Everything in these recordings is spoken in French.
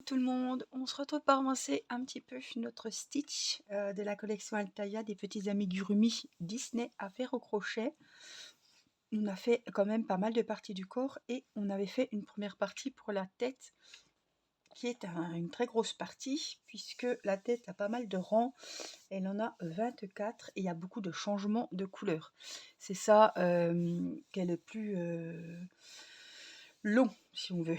tout le monde, on se retrouve pour avancer un petit peu notre Stitch de la collection Altaïa des petits amigurumi Disney à faire au crochet. On a fait quand même pas mal de parties du corps et on avait fait une première partie pour la tête qui est une très grosse partie puisque la tête a pas mal de rangs, elle en a 24 et il y a beaucoup de changements de couleur. C'est ça qui est le plus long si on veut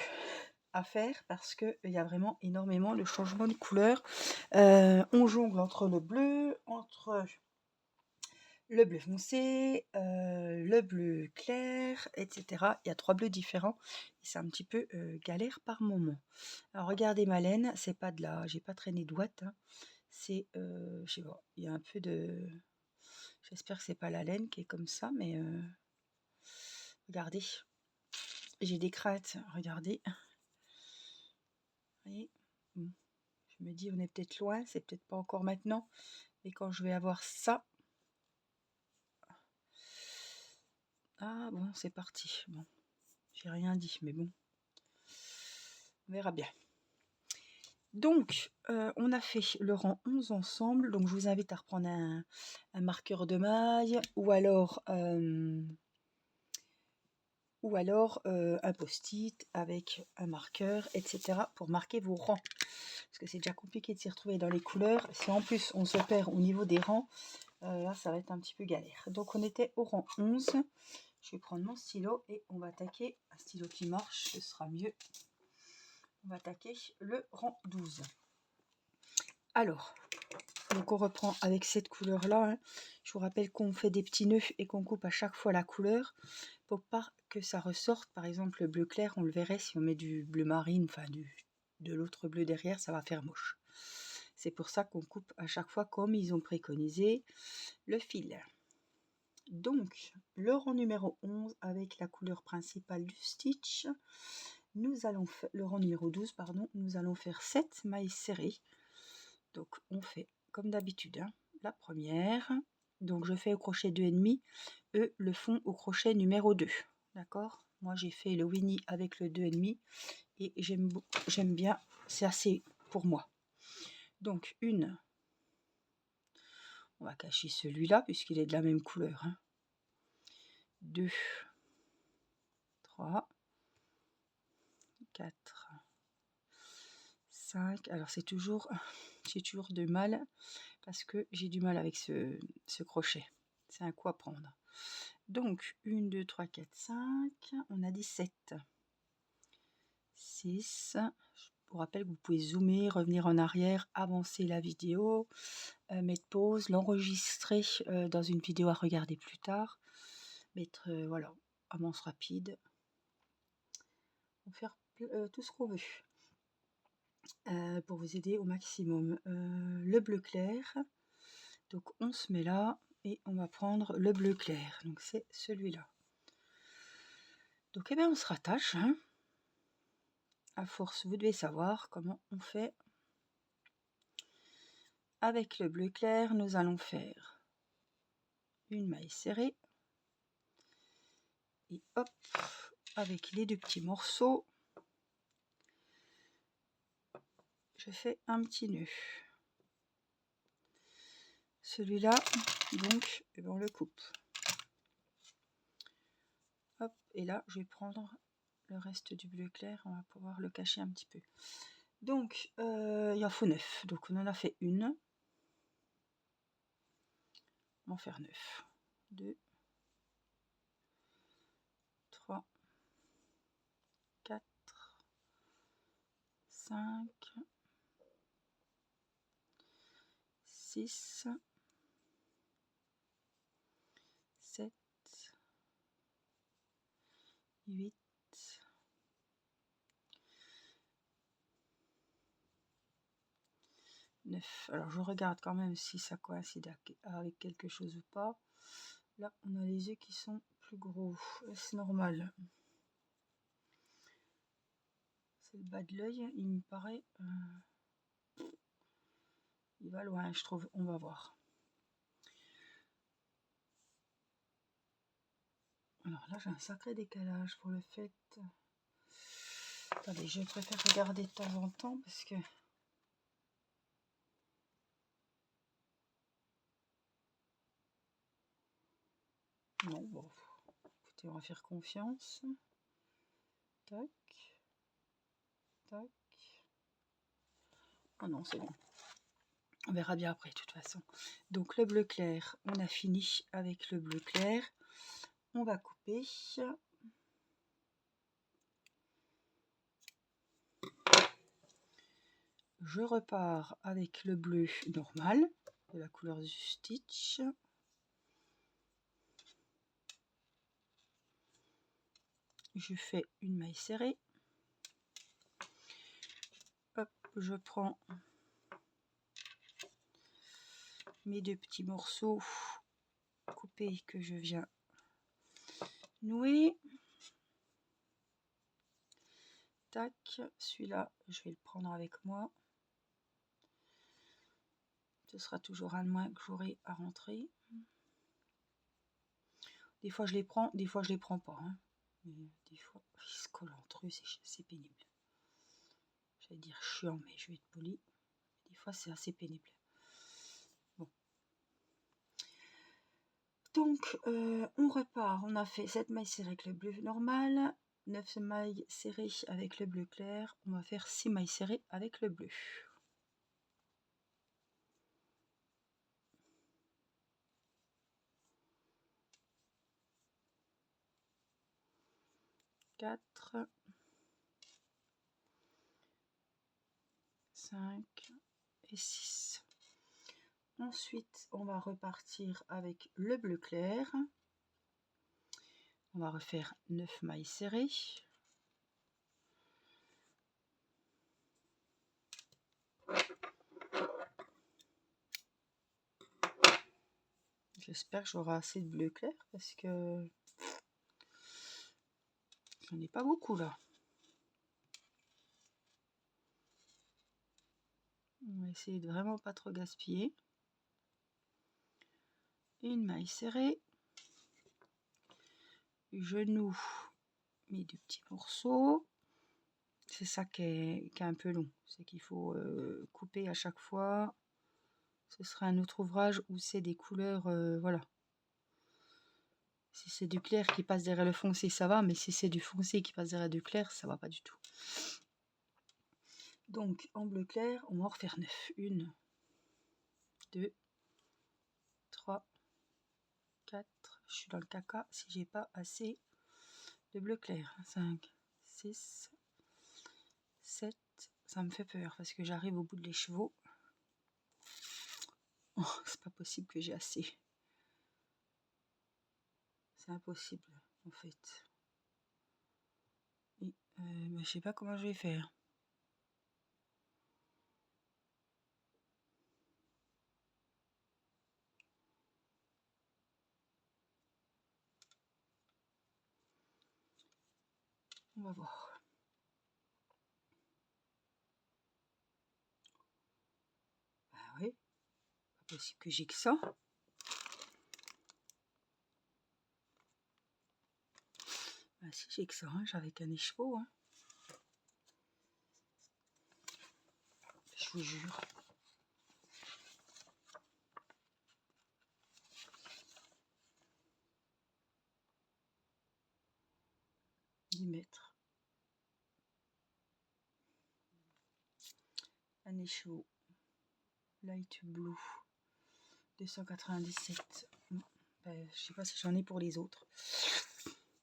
à faire parce qu'il y a vraiment énormément de changements de couleur. On jongle entre le bleu, entre le bleu foncé, le bleu clair, etc. Il y a 3 bleus différents et c'est un petit peu galère par moment. Alors regardez ma laine, c'est pas de la, j'ai pas traîné de ouate, hein. C'est, je sais pas, il y a un peu de, j'espère que c'est pas la laine qui est comme ça, mais regardez, j'ai des craintes, regardez. Vous voyez, bon. Je me dis, on est peut-être loin, c'est peut-être pas encore maintenant, mais quand je vais avoir ça... Ah bon, c'est parti. Bon, j'ai rien dit, mais bon, on verra bien. Donc, on a fait le rang 11 ensemble, donc je vous invite à reprendre un marqueur de maille, ou alors un post-it avec un marqueur, etc. pour marquer vos rangs. Parce que c'est déjà compliqué de s'y retrouver dans les couleurs. Si en plus on se perd au niveau des rangs, là ça va être un petit peu galère. Donc on était au rang 11. Je vais prendre mon stylo et on va attaquer un stylo qui marche, ce sera mieux. On va attaquer le rang 12. Alors, donc on reprend avec cette couleur là, hein. Je vous rappelle qu'on fait des petits nœuds et qu'on coupe à chaque fois la couleur pour pas que ça ressorte. Par exemple le bleu clair, on le verrait si on met du bleu marine, enfin de l'autre bleu derrière, ça va faire moche. C'est pour ça qu'on coupe à chaque fois comme ils ont préconisé le fil. Donc le rang numéro 11 avec la couleur principale du Stitch, nous allons faire le rang numéro 12, pardon, nous allons faire 7 mailles serrées. Donc on fait comme d'habitude, hein, la première, donc je fais au crochet 2,5, eux le font au crochet numéro 2, d'accord. Moi j'ai fait le Winnie avec le 2,5 et j'aime bien, c'est assez pour moi. Donc une, on va cacher celui-là puisqu'il est de la même couleur, hein. 2, 3, 4, 5. Alors c'est toujours, j'ai toujours du mal parce que j'ai du mal avec ce crochet, c'est un coup à prendre. Donc 1, 2, 3, 4, 5, on a dit 7, 6. Je vous rappelle que vous pouvez zoomer, revenir en arrière, avancer la vidéo, mettre pause, l'enregistrer dans une vidéo à regarder plus tard, mettre voilà, avance rapide, on va faire tout ce qu'on veut pour vous aider au maximum. Le bleu clair, donc on se met là et on va prendre le bleu clair, donc c'est celui-là. Donc eh bien on se rattache, hein. À force, vous devez savoir comment on fait. Avec le bleu clair, nous allons faire une maille serrée. Et hop, avec les deux petits morceaux, je fais un petit nœud. Celui-là, donc, on le coupe. Hop, et là, je vais prendre le reste du bleu clair, on va pouvoir le cacher un petit peu. Donc, il en faut 9. Donc, on en a fait une. On va en faire 9. 2, 3, 4, 5, 6, 7, 8, 9. Alors je regarde quand même si ça coïncide avec quelque chose ou pas. Là on a les yeux qui sont plus gros, c'est normal. C'est le bas de l'œil, il me paraît. Il va loin, je trouve. On va voir. Alors là j'ai un sacré décalage pour le fait. Attendez, je préfère regarder de temps en temps parce que... Non, bon, écoutez, on va faire confiance. Tac, tac. Oh non, c'est bon. On verra bien après, de toute façon. Donc, le bleu clair, on a fini avec le bleu clair. On va couper. Je repars avec le bleu normal, de la couleur du stitch. Je fais une maille serrée. Hop, je prends mes deux petits morceaux coupés que je viens nouer. Tac, celui-là, je vais le prendre avec moi. Ce sera toujours un de moins que j'aurai à rentrer. Des fois je les prends, des fois je les prends pas. Hein. Mais des fois, ils se collent entre eux, c'est pénible. J'allais dire chiant, mais je vais être poli. Des fois, c'est assez pénible. Bon. Donc, on repart. On a fait 7 mailles serrées avec le bleu normal, 9 mailles serrées avec le bleu clair. On va faire 6 mailles serrées avec le bleu. 4, 5 et 6. Ensuite, on va repartir avec le bleu clair. On va refaire 9 mailles serrées. J'espère que j'aurai assez de bleu clair parce que j'en ai pas beaucoup là. On va essayer de vraiment pas trop gaspiller. Une maille serrée. Je noue mes deux petits morceaux. C'est ça qui est un peu long. C'est qu'il faut couper à chaque fois. Ce sera un autre ouvrage où c'est des couleurs, voilà. Si c'est du clair qui passe derrière le foncé, ça va. Mais si c'est du foncé qui passe derrière du clair, ça va pas du tout. Donc, en bleu clair, on va en refaire 9. 1, 2, 3, 4. Je suis dans le caca si j'ai pas assez de bleu clair. 5, 6, 7. Ça me fait peur parce que j'arrive au bout de l'écheveau. Oh, c'est pas possible que j'ai assez. C'est impossible en fait. Et, je sais pas comment je vais faire. On va voir. Bah oui, pas possible que j'ai que ça. Bah si j'ai que ça, hein, j'avais qu'un écheveau. Hein. Je vous jure. Mètres. Un écheveau. Light blue. 297. Ben, je sais pas si j'en ai pour les autres.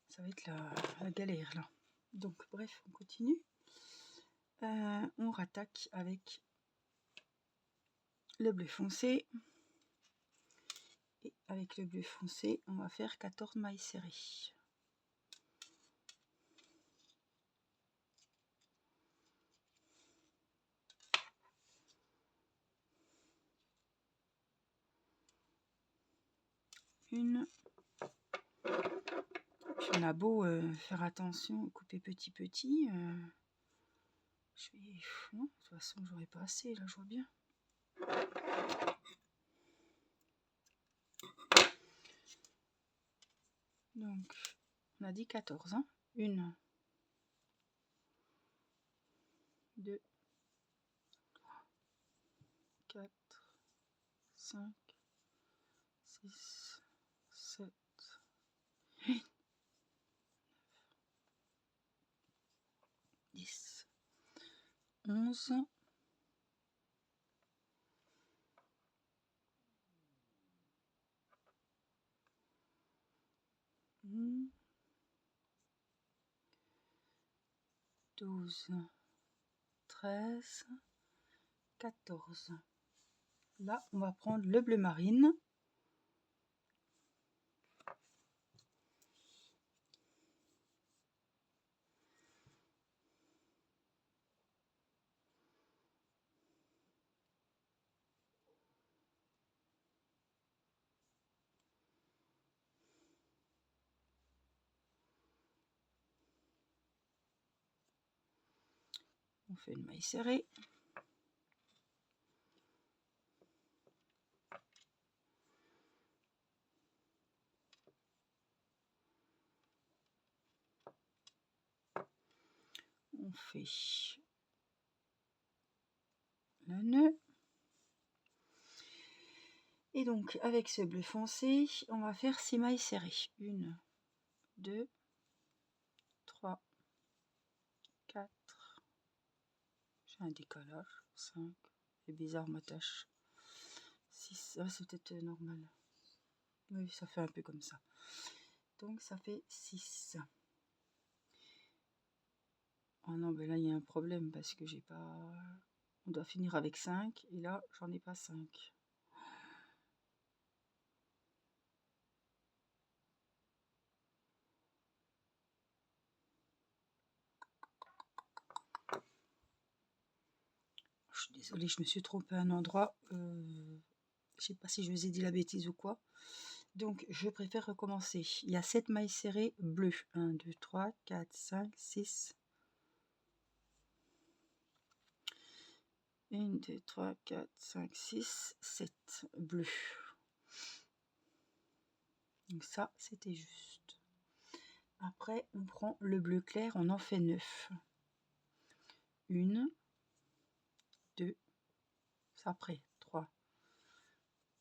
Ça va être la galère là. Donc bref, on continue. On rattaque avec le bleu foncé. Et avec le bleu foncé, on va faire 14 mailles serrées. Une. Puis on a beau faire attention, couper petit petit. Je vais... Non, de toute façon, j'aurais pas assez, là, je vois bien. Donc, on a dit 14, hein. 1, 2, 4, 5, 6, 7, 8, 10, 11, 12, 13, 14. Là, on va prendre le bleu marine. On fait une maille serrée. On fait le nœud. Et donc, avec ce bleu foncé, on va faire 6 mailles serrées. 1, 2, 3, 4. J'ai un décalage. 5. C'est bizarre ma tâche. 6. Ah, c'est peut-être normal. Oui, ça fait un peu comme ça. Donc, ça fait 6. Oh non, mais là, il y a un problème parce que j'ai pas... On doit finir avec 5. Et là, j'en ai pas 5. Je suis désolée, je me suis trompée à un endroit. Je sais pas si je vous ai dit la bêtise ou quoi. Donc, je préfère recommencer. Il y a 7 mailles serrées bleues. 1, 2, 3, 4, 5, 6. 1, 2, 3, 4, 5, 6, 7 bleus. Donc ça, c'était juste. Après, on prend le bleu clair, on en fait 9. 1, 2, ça après, 3,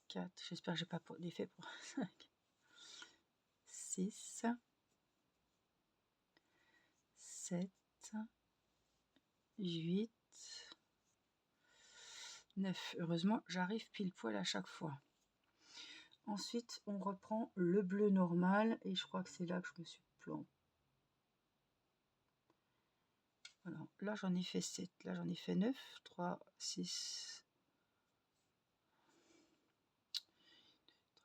4, j'espère que j'ai pas d'effet pour 5, 6, 7, 8, 9. Heureusement, j'arrive pile poil à chaque fois. Ensuite, on reprend le bleu normal et je crois que c'est là que je me suis plantée. Alors là, j'en ai fait 7, là j'en ai fait 9, 3, 6,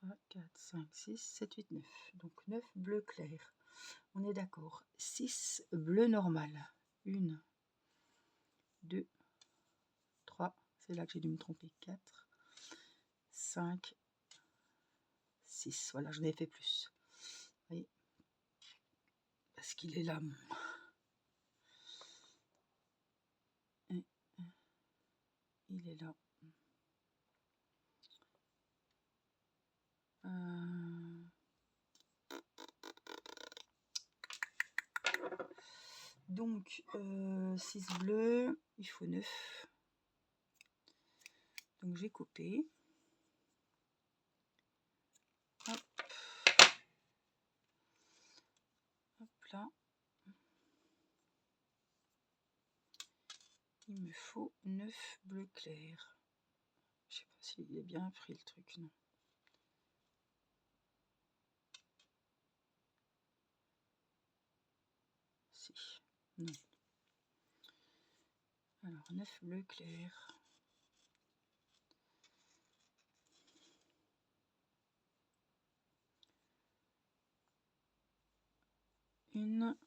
3, 4, 5, 6, 7, 8, 9. Donc 9 bleu clair. On est d'accord. 6 bleu normal. 1, 2, 3. C'est là que j'ai dû me tromper. 4, 5, 6. Voilà, j'en ai fait plus. Vous voyez, parce qu'il est là. Il est là. Donc, 6 bleus, il faut 9. Donc, j'ai coupé. Hop. Hop là. Il me faut 9 bleus clairs. Je sais pas s'il est bien pris le truc, non. Si, non. Alors, 9 bleus clairs. Une.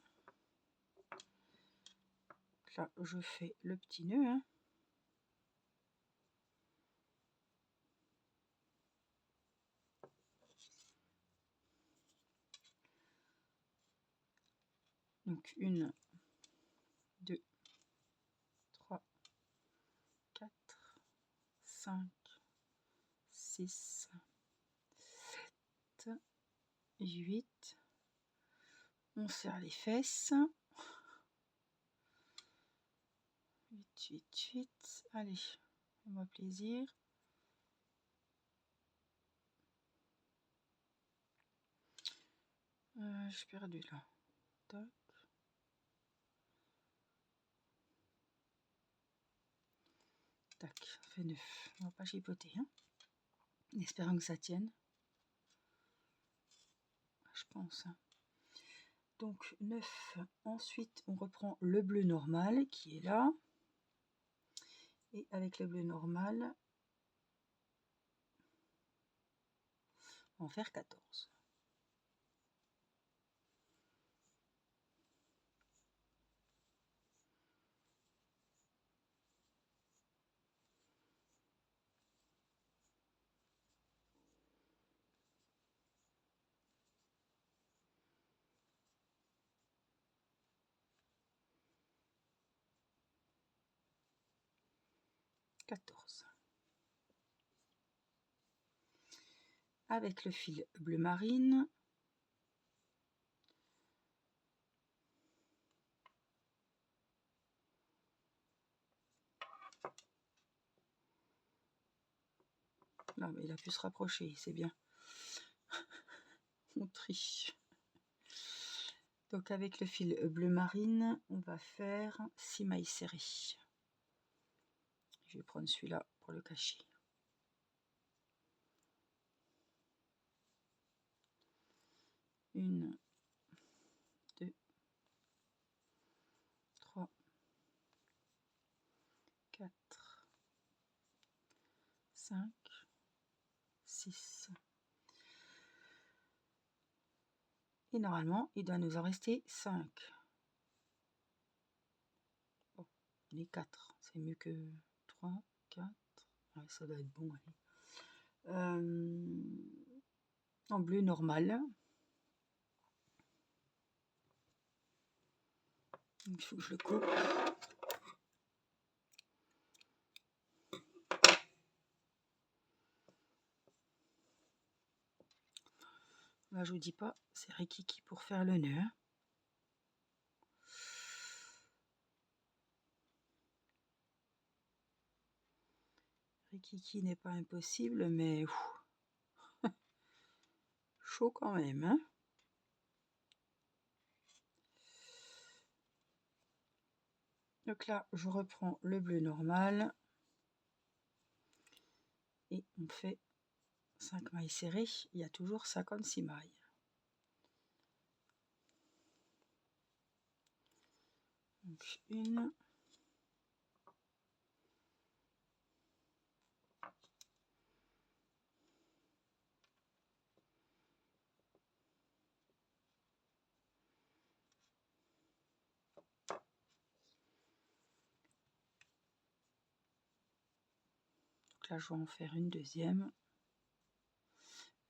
Là, je fais le petit nœud. Hein. Donc, 1, 2, 3, 4, 5, 6, 7, 8. On serre les fesses. 8, vite. Allez, fais-moi plaisir. Je suis perdue là. Tac. Tac, ça fait 9. On va pas chipoter, hein. En espérant que ça tienne. Je pense. Hein. Donc 9. Ensuite, on reprend le bleu normal qui est là. Et avec le bleu normal, on va en faire 14. Avec le fil bleu marine, non mais il a pu se rapprocher, c'est bien. On triche. Donc avec le fil bleu marine, on va faire 6 mailles serrées. Je vais prendre celui-là pour le cacher. 1, 2, 3, 4, 5, 6. Et normalement, il doit nous en rester 5. Bon, on est 4. C'est mieux que 3, 4. Ouais, ça doit être bon. En bleu normal. Il faut que je le coupe. Là, je vous dis pas, c'est Rikiki pour faire le nœud. Rikiki n'est pas impossible, mais chaud quand même. Hein. Donc là, je reprends le bleu normal. Et on fait 5 mailles serrées. Il y a toujours 56 mailles. Donc 1. Donc là, je vais en faire une deuxième.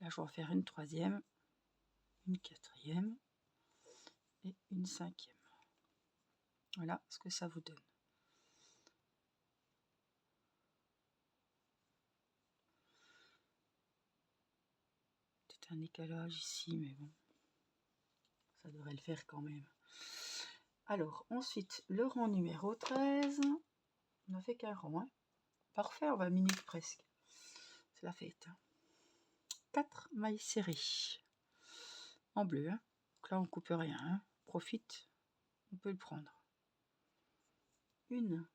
Là, je vais en faire une troisième, une quatrième et une cinquième. Voilà ce que ça vous donne. Peut-être un décalage ici, mais bon, ça devrait le faire quand même. Alors, ensuite, le rang numéro 13. On n'a fait qu'un rang. Hein. Parfait, on va minute presque. C'est la fête. 4 mailles serrées. En bleu. Hein. Donc là, on coupe rien. Hein. Profite, on peut le prendre. 1,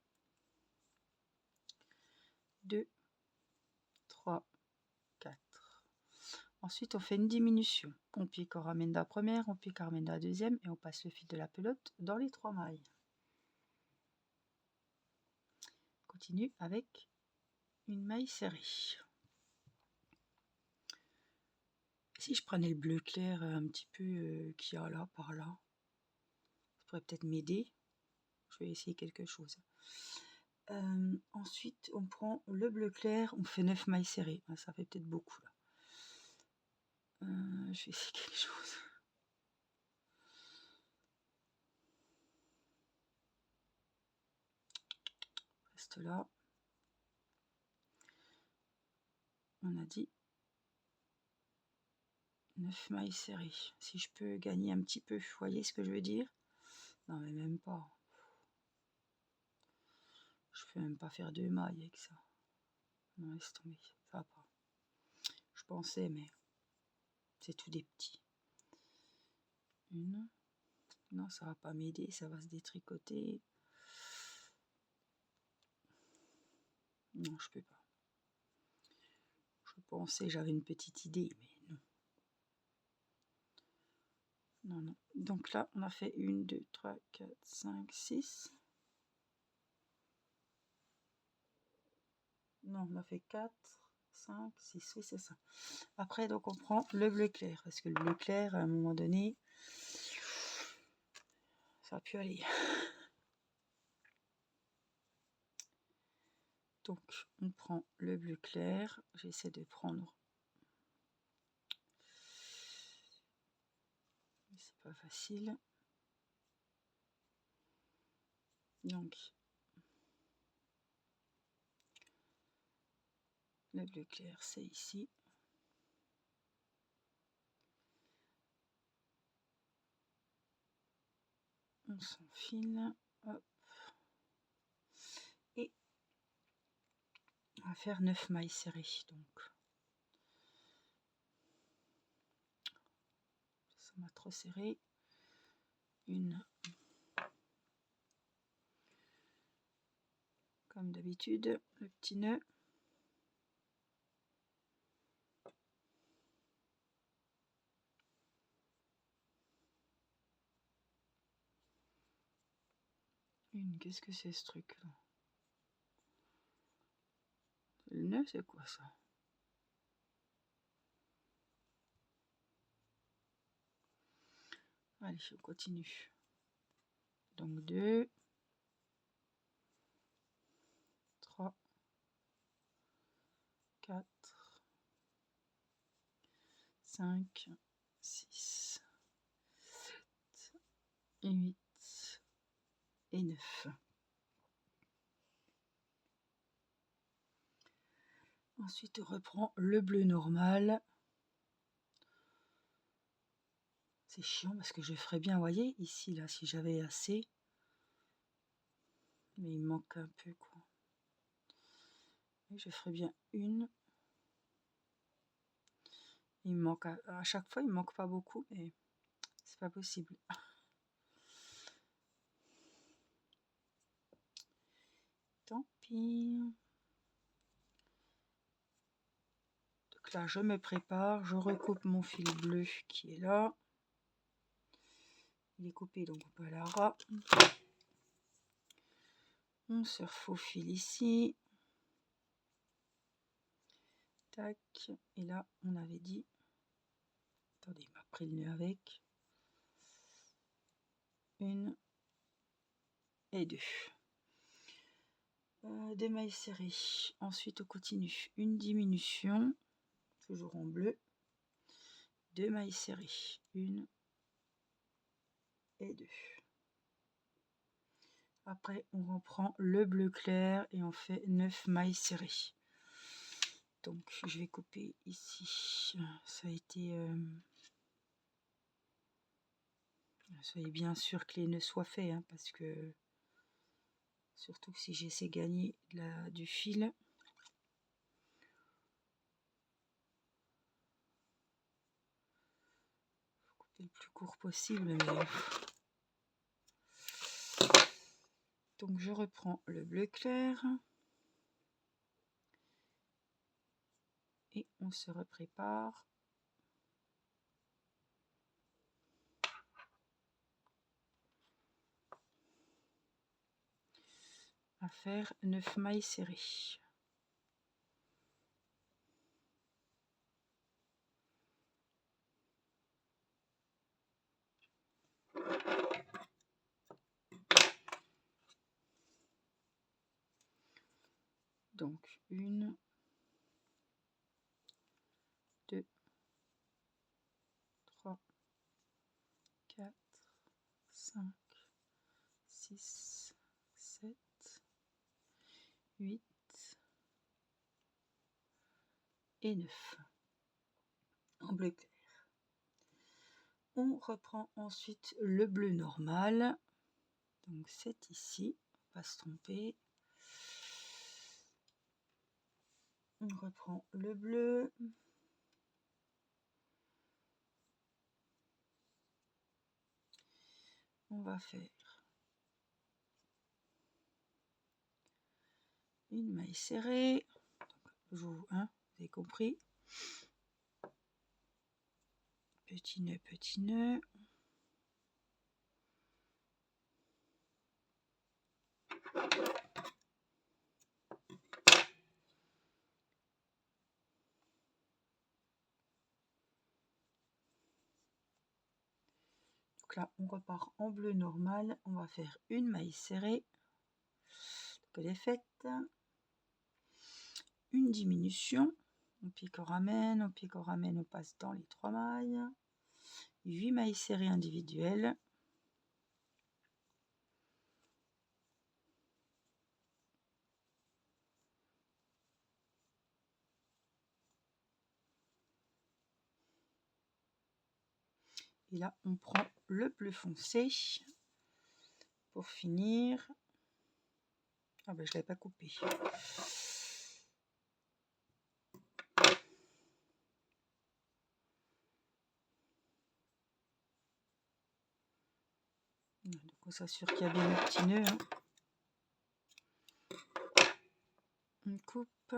2, 3, 4. Ensuite, on fait une diminution. On pique en ramène la première, on pique en ramène la deuxième et on passe le fil de la pelote dans les 3 mailles. Continue avec une maille serrée. Si je prenais le bleu clair un petit peu qu'il y a là, par là, ça pourrait peut-être m'aider. Je vais essayer quelque chose. Ensuite, on prend le bleu clair, on fait 9 mailles serrées. Ça fait peut-être beaucoup là. Je vais essayer quelque chose. Reste là. On a dit 9 mailles serrées. Si je peux gagner un petit peu, vous voyez ce que je veux dire? Non, mais même pas. peux même pas faire 2 mailles avec ça. Non, laisse tomber, ça va pas. Je pensais, mais c'est tout des petits. Une. Non, ça va pas m'aider, ça va se détricoter. Non, je peux pas. Je pensais, j'avais une petite idée, mais non. Non, non. Donc là, on a fait 1, 2, 3, 4, 5, 6. Non, on a fait 4, 5, 6. Oui, c'est ça. Après, donc, on prend le bleu clair. Parce que le bleu clair, à un moment donné, ça a pu aller. Donc, on prend le bleu clair. J'essaie de prendre. Mais c'est pas facile. Donc, le bleu clair, c'est ici. On s'enfile. Hop. Et on va faire 9 mailles serrées. Donc, ça m'a trop serré. Une. Comme d'habitude, le petit nœud. Qu'est-ce que c'est ce truc là? Le nœud, c'est quoi ça? Allez, je continue. Donc 2, 3, 4, 5, 6, 7, 8 et 9. Ensuite, on reprend le bleu normal. C'est chiant parce que je ferais bien, vous voyez, ici, là, si j'avais assez. Mais il manque un peu, quoi. Et je ferais bien une. Il me manque, à chaque fois, il me manque pas beaucoup, mais c'est pas possible. Tant pis. Donc là, je me prépare, je recoupe mon fil bleu qui est là. Il est coupé, donc on peut aller à ras. On se refaufile ici. Tac. Et là, on avait dit... Attendez, il m'a pris le nœud avec. 1 et 2. 2 mailles serrées. Ensuite, on continue. Une diminution, toujours en bleu. 2 mailles serrées. 1 et 2. Après, on reprend le bleu clair et on fait 9 mailles serrées. Donc, je vais couper ici. Ça a été... soyez bien sûr que les nœuds soient faits, hein, parce que surtout si j'essaie de gagner du fil. Faut couper le plus court possible. Mais... Donc je reprends le bleu clair. Et on se reprépare. À faire 9 mailles serrées. Donc 1, 2, 3, 4, 5, 6, 7, 8 et 9 en bleu clair. On reprend ensuite le bleu normal. Donc c'est ici, pas se tromper. On reprend le bleu. On va faire une maille serrée. Vous avez compris. Petit nœud, petit nœud. Donc là, on repart en bleu normal. On va faire une maille serrée. Donc elle est faite. Une diminution. On pique, on ramène, on pique, on ramène, on passe dans les 3 mailles. 8 mailles serrées individuelles. Et là, on prend le bleu foncé pour finir. Ah ben, je ne l'avais pas coupé. Donc on s'assure qu'il y a bien le petit nœud. On coupe.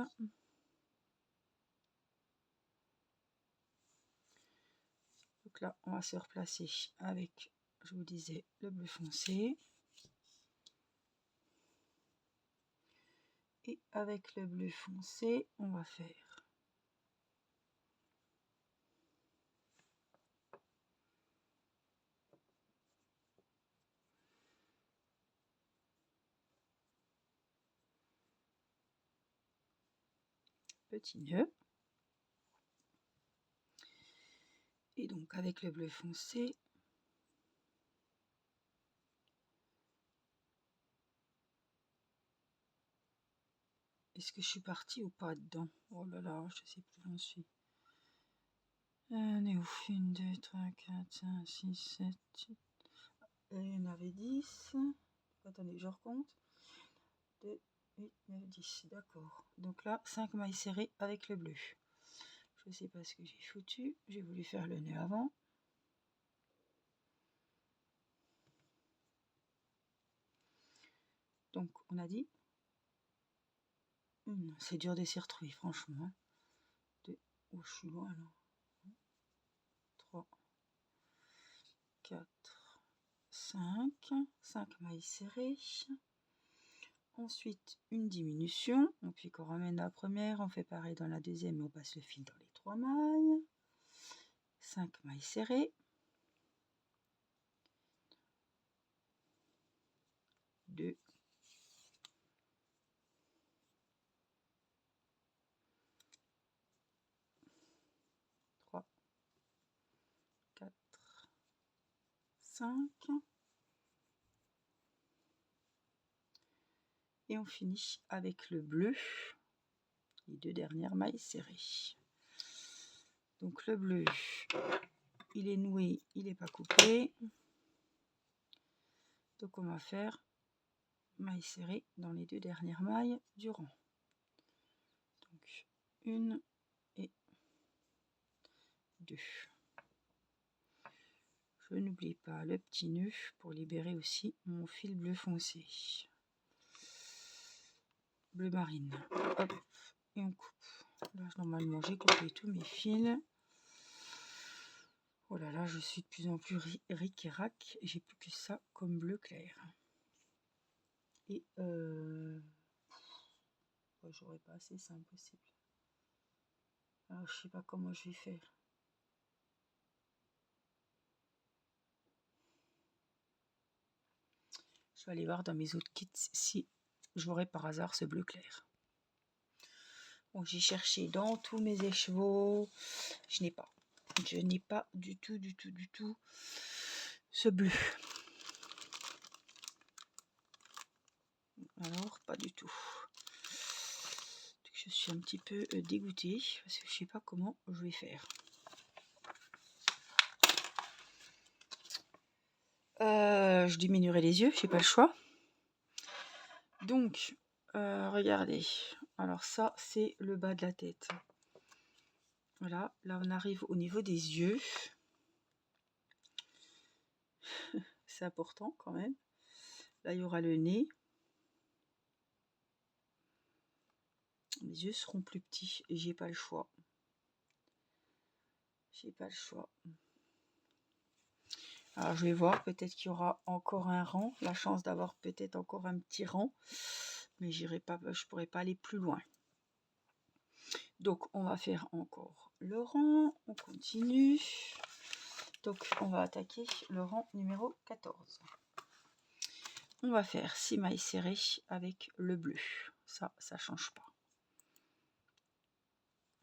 Donc là, on va se replacer avec, je vous disais, le bleu foncé. Et avec le bleu foncé, on va faire petit nœud. Et donc avec le bleu foncé, est-ce que je suis partie ou pas dedans? Oh là là, je sais plus où j'en suis. On est au 1, 2, 3, 4, 5, 6, 7, 8. Il y en avait 10. Attendez, je recompte. 2, 8, 9, 10. D'accord. Donc là, 5 mailles serrées avec le bleu. Je ne sais pas ce que j'ai foutu. J'ai voulu faire le nœud avant. Donc, on a dit. C'est dur de s'y retrouver, franchement. 2. Oh, je suis loin là. 3, 4, 5. 5 mailles serrées. Ensuite, une diminution. Puis qu'on ramène la première, on fait pareil dans la deuxième et on passe le fil dans les 3 mailles. 5 mailles serrées. 2. 3, 4, 5. Et on finit avec le bleu, les 2 dernières mailles serrées. Donc le bleu, il est noué, il n'est pas coupé. Donc on va faire maille serrée dans les 2 dernières mailles du rang. Donc 1 et 2. Je n'oublie pas le petit nœud pour libérer aussi mon fil bleu foncé. Bleu marine. Hop, et on coupe. Là, normalement, j'ai coupé tous mes fils. Oh là là, je suis de plus en plus ric et rac. J'ai plus que ça comme bleu clair. Et j'aurais pas assez, c'est impossible. Alors, je sais pas comment je vais faire. Je vais aller voir dans mes autres kits si j'aurai par hasard ce bleu clair. Bon, j'ai cherché dans tous mes écheveaux. Je n'ai pas. Je n'ai pas du tout ce bleu. Alors, pas du tout. Je suis un petit peu dégoûtée parce que je sais pas comment je vais faire. Je diminuerai les yeux, j'ai pas le choix. Donc, regardez. Alors ça, c'est le bas de la tête. Voilà, là on arrive au niveau des yeux. C'est important quand même. Là, il y aura le nez. Les yeux seront plus petits et j'ai pas le choix. J'ai pas le choix. Alors je vais voir, peut-être qu'il y aura encore un rang. La chance d'avoir peut-être encore un petit rang. Mais j'irai pas, je pourrais pas aller plus loin. Donc on va faire encore le rang. On continue. Donc on va attaquer le rang numéro 14. On va faire 6 mailles serrées avec le bleu. Ça change pas.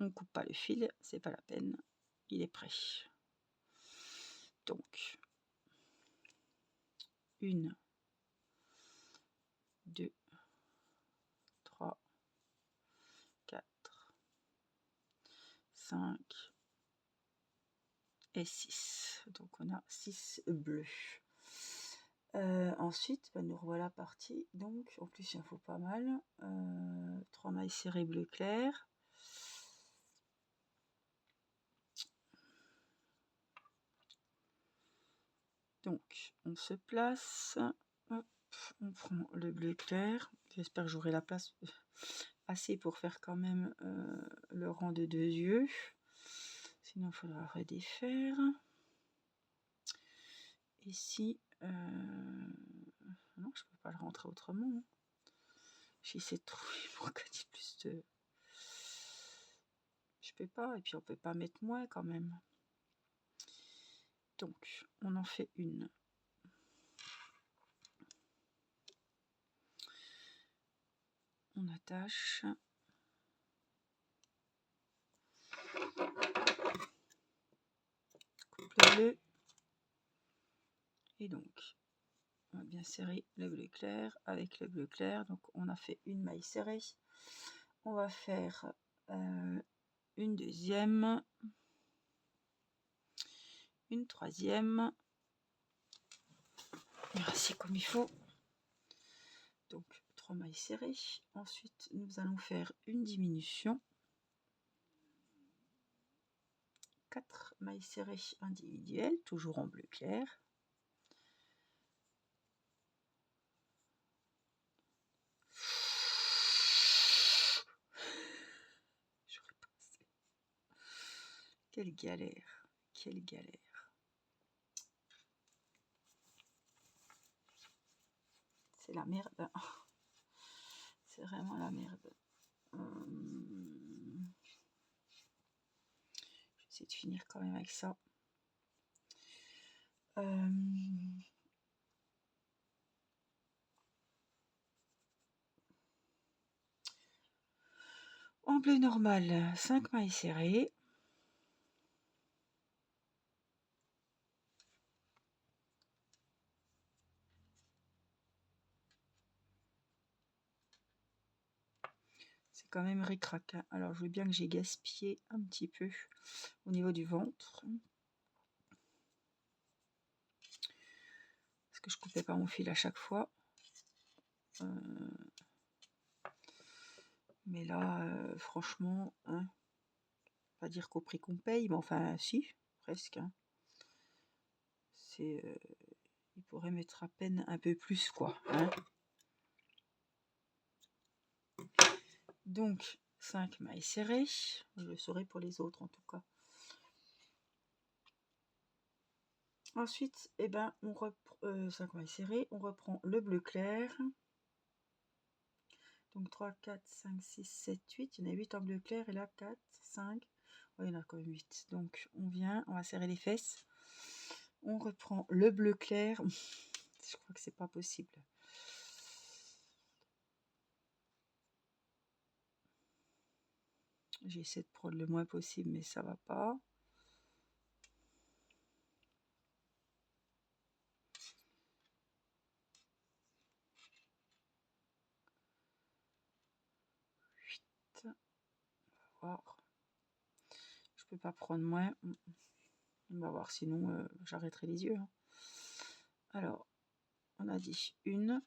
On coupe pas le fil, c'est pas la peine. Il est prêt. Donc 1, 2, 3, 4, 5 et 6. Donc on a 6 bleus. Ensuite, nous revoilà partis. Donc en plus il en faut pas mal. 3 mailles serrées bleu clair. Donc on se place. Hop, on prend le bleu clair. J'espère que j'aurai la place assez pour faire quand même le rang de 2 yeux. Sinon il faudra redéfaire. Ici, non, je peux pas le rentrer autrement. Hein. J'essaie de trouver pourquoi il plus de... Je peux pas, et puis on peut pas mettre moins quand même. Donc, on en fait une. On attache. Coupe le bleu. Et donc, on va bien serrer le bleu clair avec le bleu clair. Donc, on a fait une maille serrée. On va faire une deuxième. Une troisième. Merci comme il faut. Donc 3 mailles serrées. Ensuite nous allons faire une diminution. 4 mailles serrées individuelles, toujours en bleu clair. J'aurais pensé. Quelle galère, quelle galère. C'est la merde. C'est vraiment la merde. Je vais essayer de finir quand même avec ça. En bleu normal, 5 mailles serrées. C'est quand même ric-rac. Hein. Alors je veux bien que j'ai gaspillé un petit peu au niveau du ventre. Parce que je coupais pas mon fil à chaque fois. Mais là, franchement, hein, pas dire qu'au prix qu'on paye, mais enfin si, presque. Hein. C'est, il pourrait mettre à peine un peu plus, quoi. Hein. Donc 5 mailles serrées, je le saurai pour les autres en tout cas. Ensuite, eh ben, on reprend 5 mailles serrées, on reprend le bleu clair. Donc 3, 4, 5, 6, 7, 8. Il y en a 8 en bleu clair et là 4, 5. Oh, il y en a quand même 8. Donc on vient, on va serrer les fesses. On reprend le bleu clair. Je crois que c'est pas possible. J'essaie de prendre le moins possible, mais ça va pas. On va voir. Je peux pas prendre moins. On va voir, sinon j'arrêterai les yeux. Hein. Alors, on a dit une.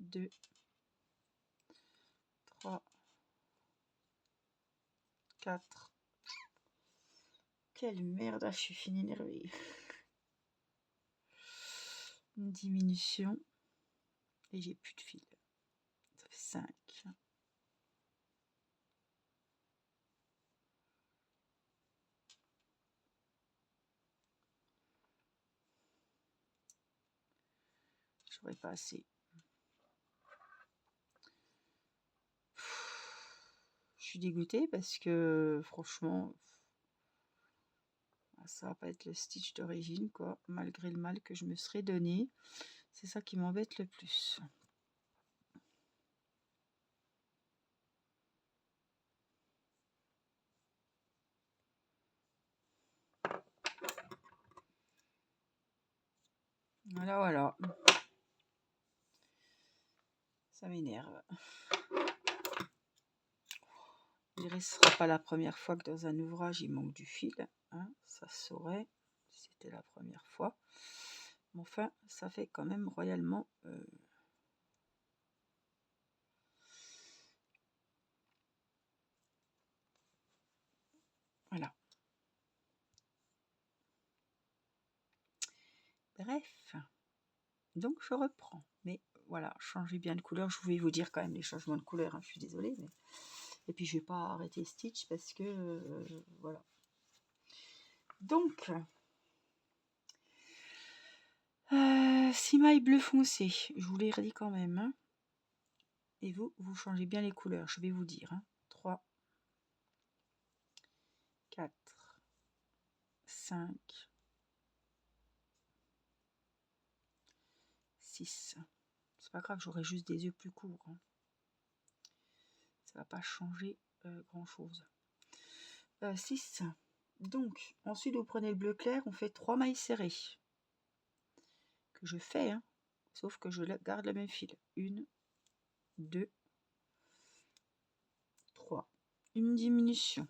2, 3, 4. Quelle merde, je suis fini énervée. Une diminution. Et j'ai plus de fil. Ça fait 5. J'aurais pas assez. Je suis dégoûtée parce que franchement, ça va pas être le stitch d'origine, quoi, malgré le mal que je me serais donné. C'est ça qui m'embête le plus. Voilà, voilà. Ça m'énerve. Je dirais que ce ne sera pas la première fois que dans un ouvrage il manque du fil. Hein, ça se saurait si c'était la première fois. Mais enfin, ça fait quand même royalement... Voilà. Bref. Donc je reprends. Mais voilà, changez bien de couleur. Je voulais vous dire quand même les changements de couleur. Hein, je suis désolée. Mais... Et puis je vais pas arrêter Stitch parce que... voilà. Donc... cimaille bleu foncé. Je vous l'ai redit quand même. Hein. Et vous, vous changez bien les couleurs. Je vais vous dire. Hein. 3, 4, 5, 6. C'est pas grave, j'aurai juste des yeux plus courts. Hein. Ça va pas changer grand chose. 6. Donc, ensuite, vous prenez le bleu clair, on fait 3 mailles serrées. Que je fais, hein, sauf que je garde le même fil. 1, 2, 3. Une diminution.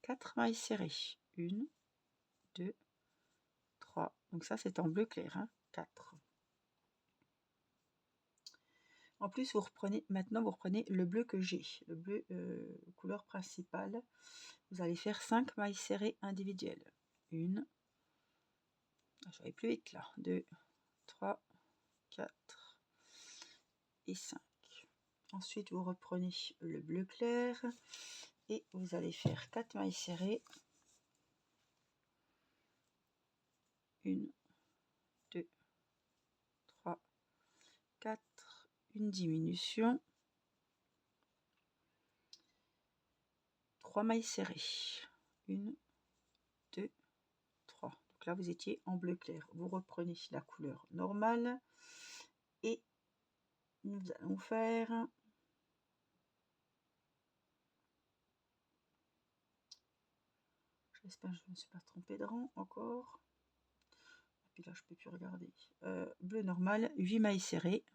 4 mailles serrées. 1, 2, 3. Donc ça, c'est en bleu clair. Hein, 4. En plus, maintenant vous reprenez le bleu que j'ai, le bleu couleur principale. Vous allez faire 5 mailles serrées individuelles. 1, je vais plus vite là, 2, 3, 4 et 5. Ensuite, vous reprenez le bleu clair et vous allez faire 4 mailles serrées. 1, 2, 3, 4, une diminution. 3 mailles serrées. 1, 2, 3. Donc là, vous étiez en bleu clair. Vous reprenez la couleur normale et nous allons faire... J'espère que je ne me suis pas trompée de rang encore. Et puis là, je ne peux plus regarder. Bleu normal, 8 mailles serrées.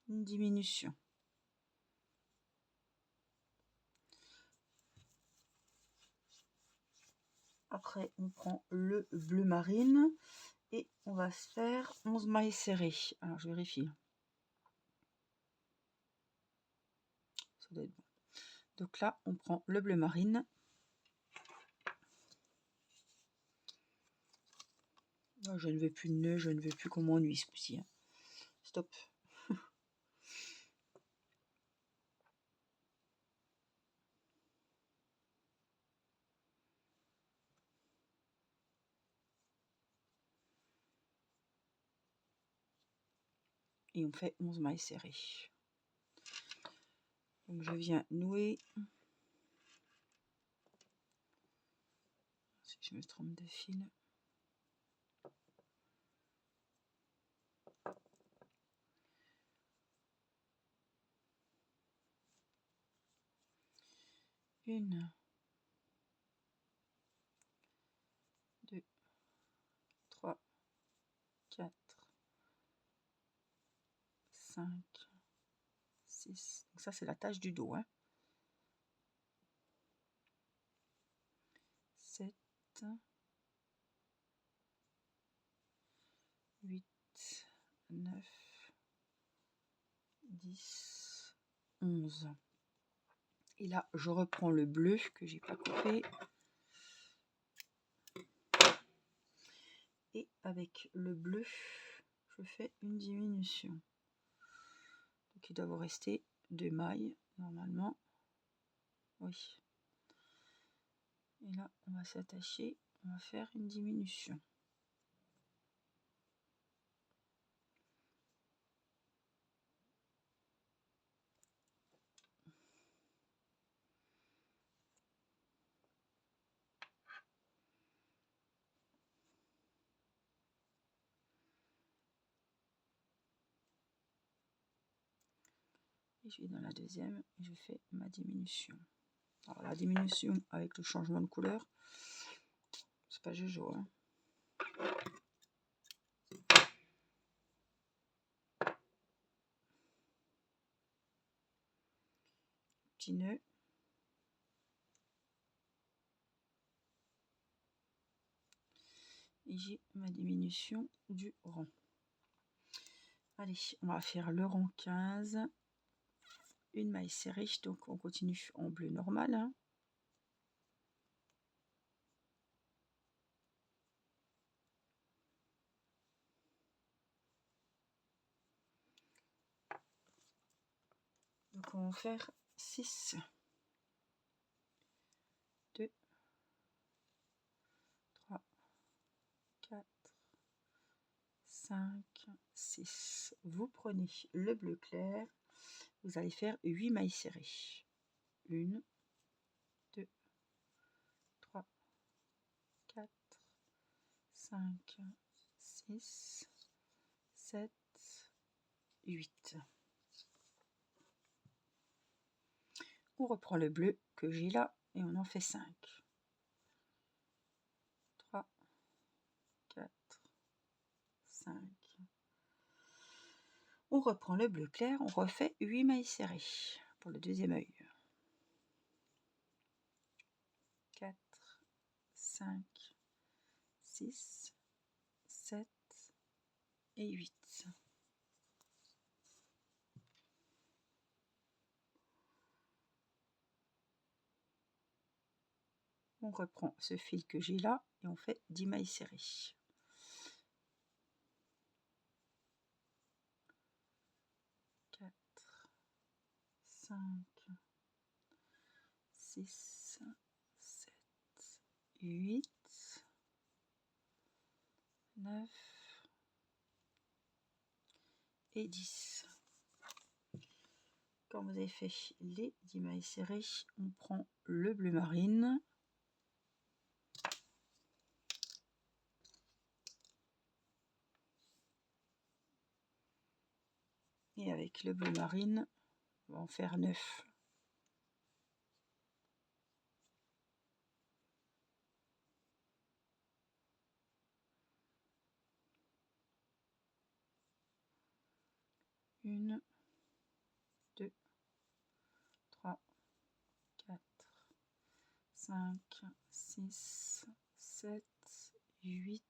Une diminution. Après, on prend le bleu marine et on va se faire 11 mailles serrées. Alors, je vérifie. Ça doit être bon. Donc là, on prend le bleu marine. Oh, je ne veux plus de nœuds, je ne veux plus qu'on m'ennuie ce coup-ci. Hein. Stop. Et on fait 11 mailles serrées. Donc je viens nouer. Si je me trompe de fil. Une, 2, 3, 5, 6. Donc ça, c'est la tache du dos. Hein. 7, 8, 9, 10, 11. Et là, je reprends le bleu que j'ai pas coupé. Et avec le bleu, je fais une diminution. Donc il doit vous rester 2 mailles normalement. Oui. Et là, on va s'attacher, on va faire une diminution. Et je vais dans la deuxième et je fais ma diminution. Alors la diminution avec le changement de couleur, c'est pas jojo. Hein. Petit nœud. Et j'ai ma diminution du rang. Allez, on va faire le rang 15. Une maille serrée, donc on continue en bleu normal. Hein. Donc on va faire 6, 2, 3, 4, 5, 6. Vous prenez le bleu clair, vous allez faire 8 mailles serrées. 1, 2, 3, 4, 5, 6, 7, 8. On reprend le bleu que j'ai là et on en fait 5. 3, 4, 5. On reprend le bleu clair, on refait 8 mailles serrées pour le deuxième œil. 4, 5, 6, 7 et 8. On reprend ce fil que j'ai là et on fait 10 mailles serrées. 4, 5, 6, 7, 8, 9 et 10. Quand vous avez fait les 10 mailles serrées, on prend le bleu marine. Et avec le bleu marine, on va en faire 9. Une, 2, 3, 4, 5, 6, 7, 8,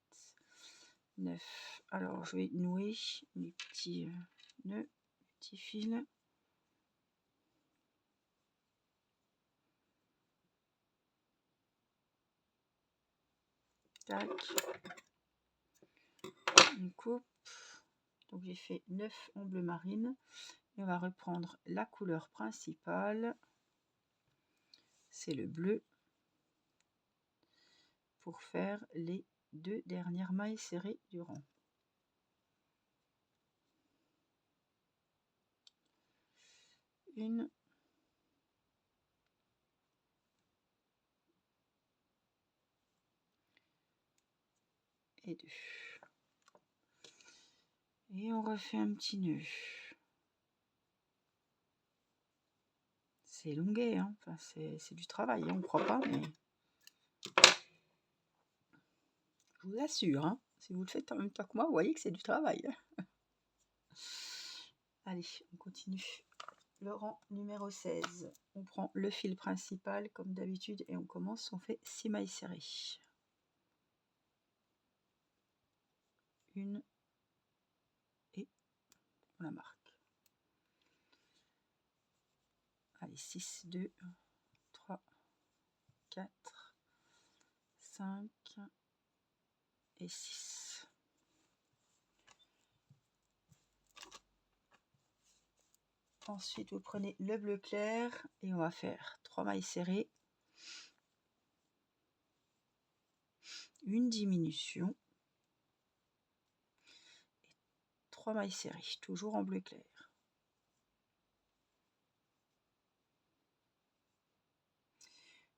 9. Alors, je vais nouer mes petits nœuds, petits fils. Tac. On coupe. Donc, j'ai fait 9 en bleu marine. Et on va reprendre la couleur principale. C'est le bleu. Pour faire les 2 dernières mailles serrées du rang. Une. Et 2. Et on refait un petit nœud. C'est longuet, hein. Enfin, c'est du travail, hein. On ne croit pas, mais je vous assure, hein, si vous le faites en même temps que moi, vous voyez que c'est du travail. Allez, on continue. Le rang numéro 16. On prend le fil principal comme d'habitude et on commence, on fait 6 mailles serrées. Une et on la marque. Allez, 6, 2, 3, 4, 5 et 6. Ensuite, vous prenez le bleu clair et on va faire 3 mailles serrées, une diminution et 3 mailles serrées, toujours en bleu clair.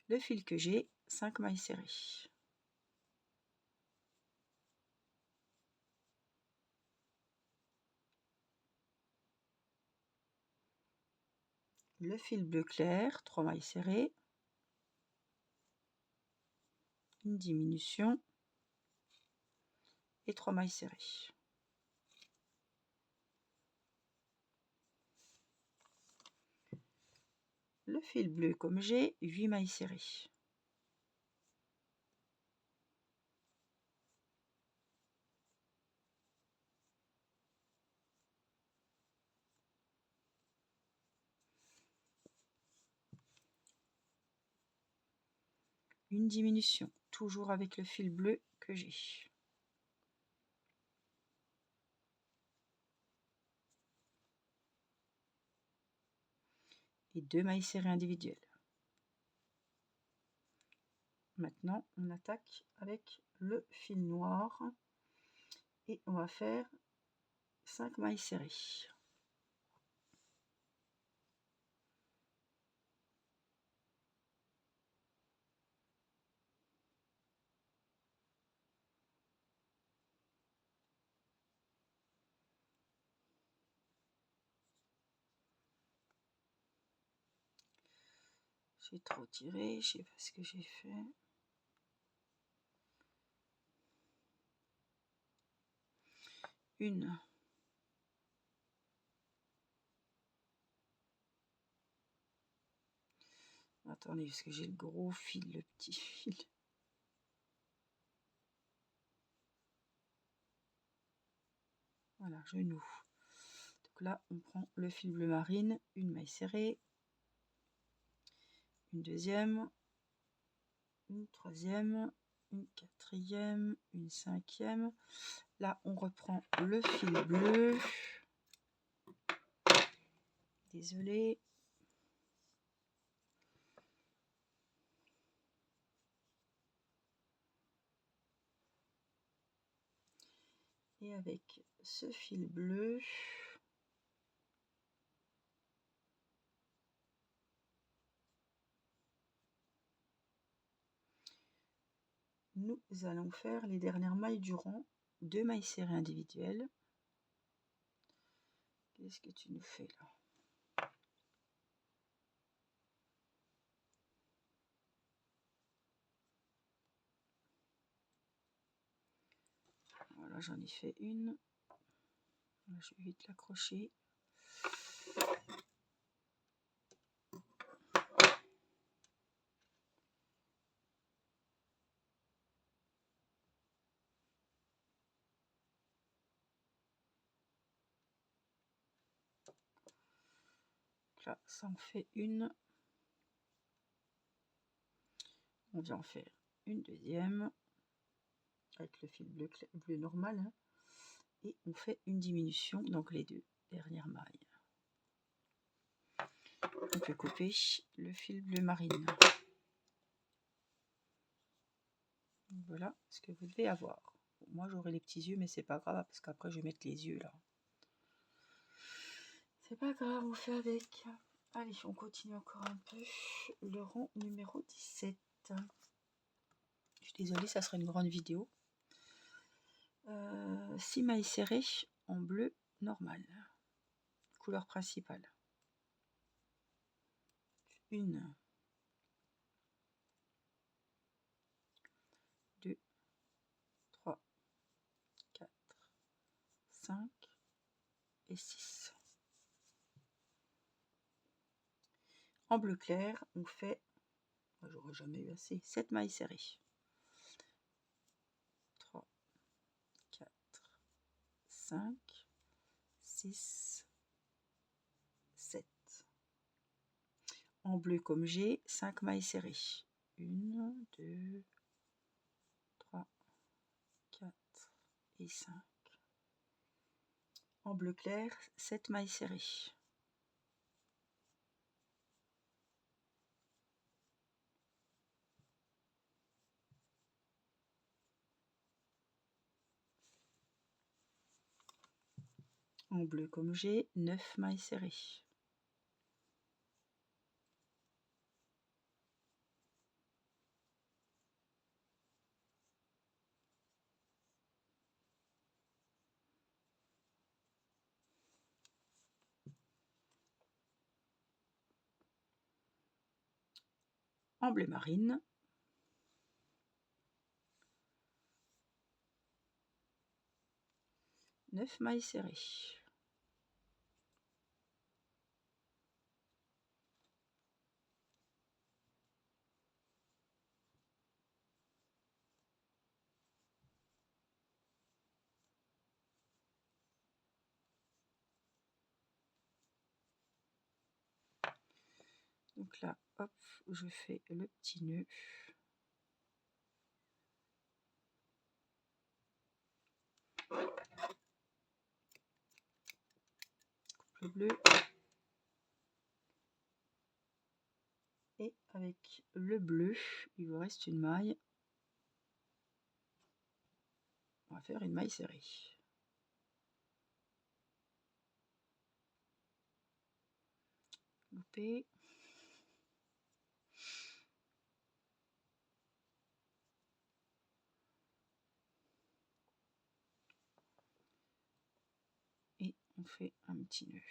Le fil que j'ai, 5 mailles serrées. Le fil bleu clair, 3 mailles serrées, une diminution et 3 mailles serrées. Le fil bleu comme j'ai, 8 mailles serrées. Une diminution, toujours avec le fil bleu que j'ai. Et 2 mailles serrées individuelles. Maintenant, on attaque avec le fil noir et on va faire 5 mailles serrées. J'ai trop tiré, je sais pas ce que j'ai fait. Une. Attendez, parce que j'ai le gros fil, le petit fil. Voilà, genou. Donc là, on prend le fil bleu marine, une maille serrée, une deuxième, une troisième, une quatrième, une cinquième. Là, on reprend le fil bleu. Désolée. Et avec ce fil bleu, nous allons faire les dernières mailles du rang, 2 mailles serrées individuelles. Qu'est-ce que tu nous fais là? Voilà, j'en ai fait une. Je vais vite l'accrocher. Là, ça en fait une. On vient en faire une deuxième avec le fil bleu, bleu normal, hein, et on fait une diminution, donc les 2 dernières mailles. On peut couper le fil bleu marine. Voilà ce que vous devez avoir. Moi j'aurai les petits yeux, mais c'est pas grave parce qu'après je vais mettre les yeux là. C'est pas grave, on fait avec. Allez, on continue encore un peu. Le rang numéro 17. Je suis désolée, ça sera une grande vidéo. 6 mailles serrées en bleu normal. Couleur principale. 1, 2, 3, 4, 5 et 6. En bleu clair, on fait, j'aurais jamais eu assez, 7 mailles serrées. 3, 4, 5, 6, 7. En bleu comme j'ai, 5 mailles serrées. 1, 2, 3, 4 et 5. En bleu clair, 7 mailles serrées. En bleu comme j'ai, 9 mailles serrées. En bleu marine, 9 mailles serrées. Donc là, hop, je fais le petit nœud. Coupe le bleu. Et avec le bleu, il vous reste une maille. On va faire une maille serrée. Loupé. Et on fait un petit nœud.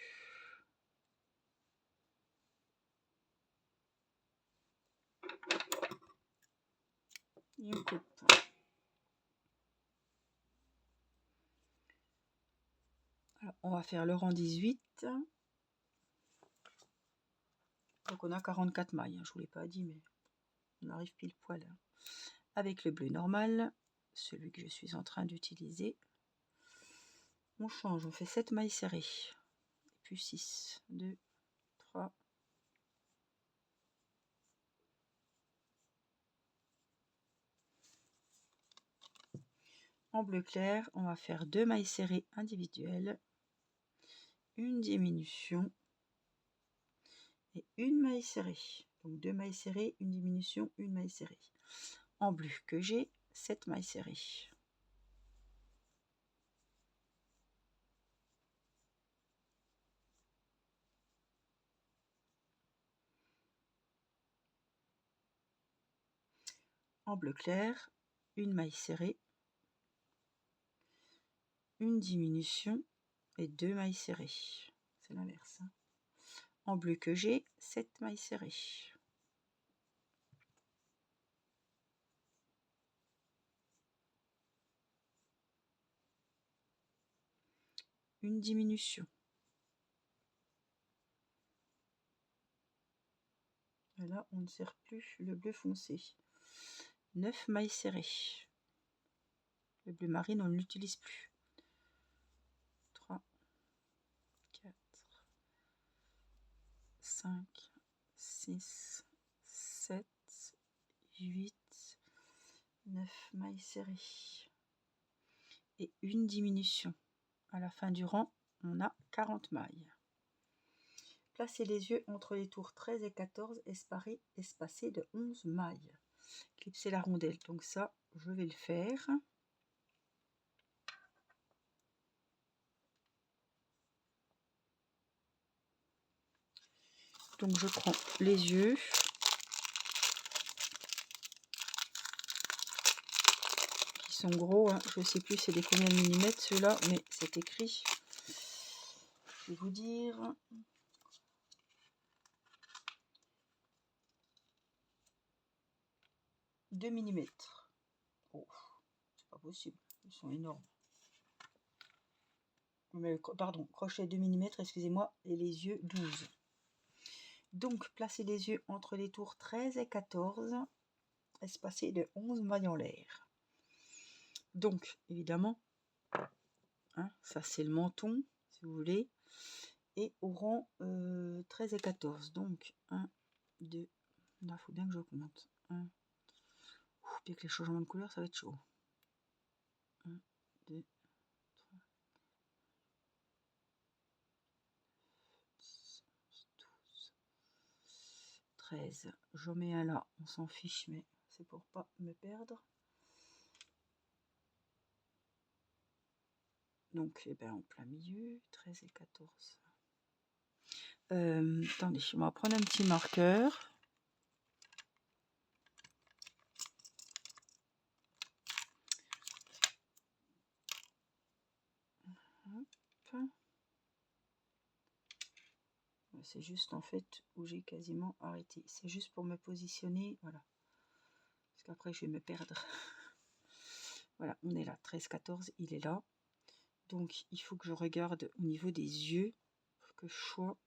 Et on coupe. Alors, on va faire le rang 18. Donc on a 44 mailles, hein. Je ne vous l'ai pas dit, mais on arrive pile poil. Hein. Avec le bleu normal, celui que je suis en train d'utiliser, on change, on fait 7 mailles serrées. Et puis 6, 2, 3, en bleu clair, on va faire 2 mailles serrées individuelles, une diminution et une maille serrée. Donc 2 mailles serrées, une diminution, une maille serrée. En bleu que j'ai, 7 mailles serrées. En bleu clair, une maille serrée, une diminution et 2 mailles serrées. C'est l'inverse. Hein. En bleu que j'ai, 7 mailles serrées. Une diminution. Et là, on ne serre plus le bleu foncé. 9 mailles serrées. Le bleu marine, on ne l'utilise plus. 3, 4, 5, 6, 7, 8, 9 mailles serrées. Et une diminution. À la fin du rang, on a 40 mailles. Placez les yeux entre les tours 13 et 14, espacés de 11 mailles. Clipsez la rondelle, donc ça, je vais le faire. Donc je prends les yeux. Qui sont gros, hein. Je ne sais plus c'est des combien de millimètres ceux-là, mais c'est écrit. Je vais vous dire. 2 millimètres. Oh, c'est pas possible, ils sont énormes. Mais, pardon, crochet 2 millimètres, excusez-moi, et les yeux 12. Donc, placez les yeux entre les tours 13 et 14, espacés de 11 mailles en l'air. Donc, évidemment, hein, ça c'est le menton, si vous voulez, et au rang 13 et 14. Donc, 1, 2, là, il faut bien que je compte. 1, puis avec les changements de couleur, ça va être chaud. 1, 2, 3, 12, 13. J'en mets un là, on s'en fiche, mais c'est pour pas me perdre. Donc, eh ben, en plein milieu, 13 et 14. Attendez, on va prendre un petit marqueur. Hop. C'est juste en fait où j'ai quasiment arrêté. C'est juste pour me positionner, voilà. Parce qu'après je vais me perdre. Voilà, on est là, 13, 14, il est là. Donc il faut que je regarde au niveau des yeux, pour que je sois...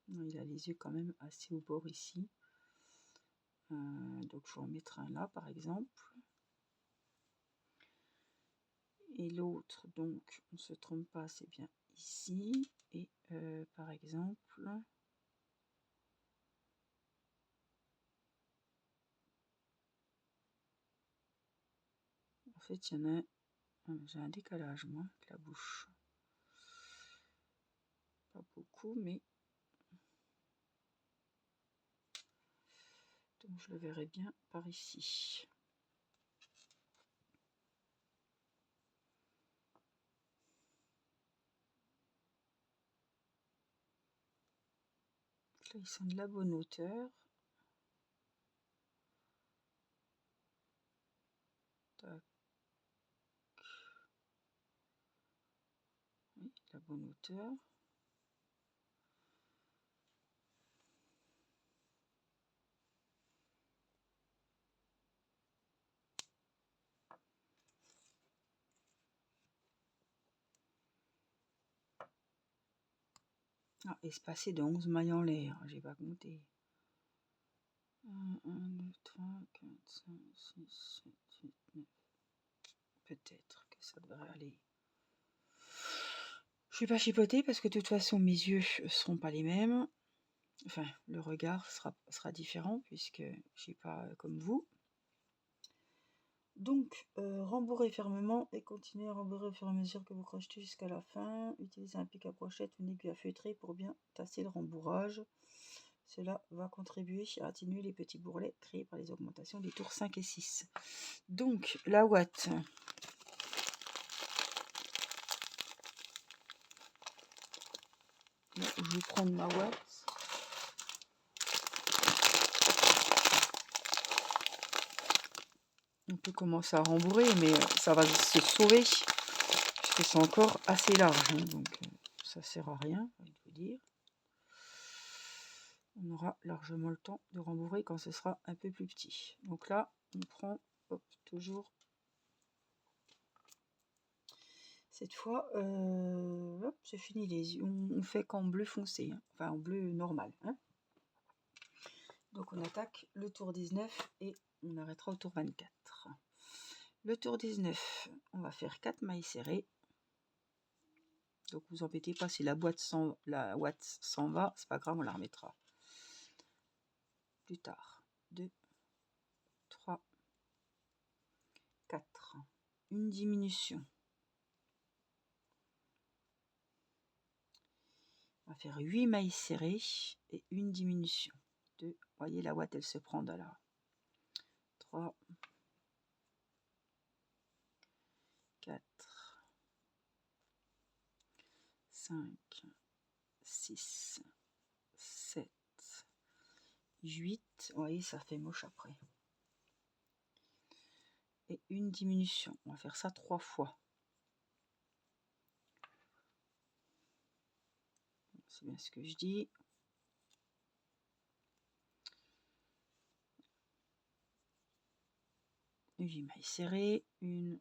Non, il a les yeux quand même assez au bord ici. Donc je vais en mettre un là par exemple. Et l'autre, donc on ne se trompe pas, c'est bien ici. Et par exemple... En fait, il y en a un... J'ai un décalage, moi, avec la bouche. Pas beaucoup, mais... Donc je le verrai bien par ici. Là, ils sont de la bonne hauteur. Tac. Oui, la bonne hauteur. Ah, espacé de 11 mailles en l'air, j'ai pas compté. 1, 2, 3, 4, 5, 6, 7, 8, 9. Peut-être que ça devrait aller. Je vais pas chipoter parce que de toute façon mes yeux seront pas les mêmes. Enfin, le regard sera différent puisque je suis pas comme vous. Donc, rembourrez fermement et continuez à rembourrer au fur et à mesure que vous crochetez jusqu'à la fin. Utilisez un pic à brochette ou une aiguille à feutrer pour bien tasser le rembourrage. Cela va contribuer à atténuer les petits bourrelets créés par les augmentations des tours 5 et 6. Donc, la ouate. Là, je vais prendre ma ouate. On peut commencer à rembourrer, mais ça va se sauver. Puisque c'est encore assez large. Hein, donc, ça sert à rien, je vais vous dire. On aura largement le temps de rembourrer quand ce sera un peu plus petit. Donc là, on prend toujours cette fois, c'est fini les yeux. On fait qu'en bleu foncé, hein, enfin en bleu normal. Hein. Donc on attaque le tour 19 et on arrêtera au tour 24. Le tour 19, on va faire 4 mailles serrées. Donc vous embêtez pas si la ouate s'en va, c'est pas grave, on la remettra plus tard. 2, 3, 4. Une diminution. On va faire 8 mailles serrées et une diminution. 2, voyez la ouate elle se prend de là. 3, 4, 5, 6, 7, 8. Vous voyez, ça fait moche après. Et une diminution. On va faire ça 3 fois. C'est bien ce que je dis. 8 mailles serrées, une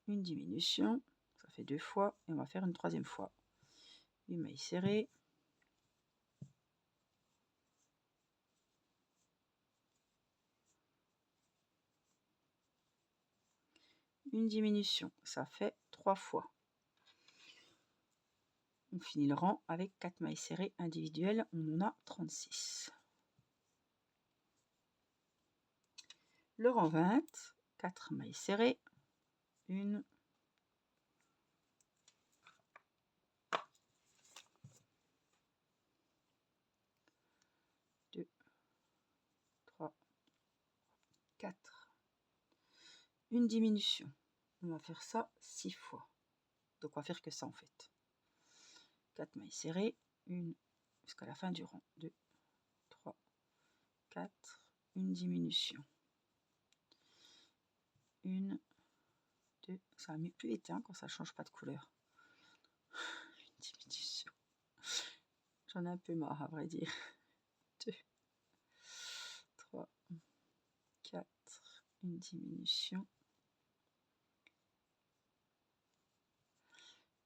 diminution, ça fait 2 fois, et on va faire une troisième fois. 8 mailles serrées, une diminution, ça fait 3 fois. On finit le rang avec 4 mailles serrées individuelles, on en a 36. Le rang 20, 4 mailles serrées, une, deux, 3, 4, une diminution. On va faire ça 6 fois. Donc on va faire que ça en fait. 4 mailles serrées, une jusqu'à la fin du rang. 2, 3, 4, une diminution. Une, deux, ça va mieux plus vite hein, quand ça change pas de couleur. Une diminution. J'en ai un peu marre à vrai dire. 2, 3, 4, une diminution.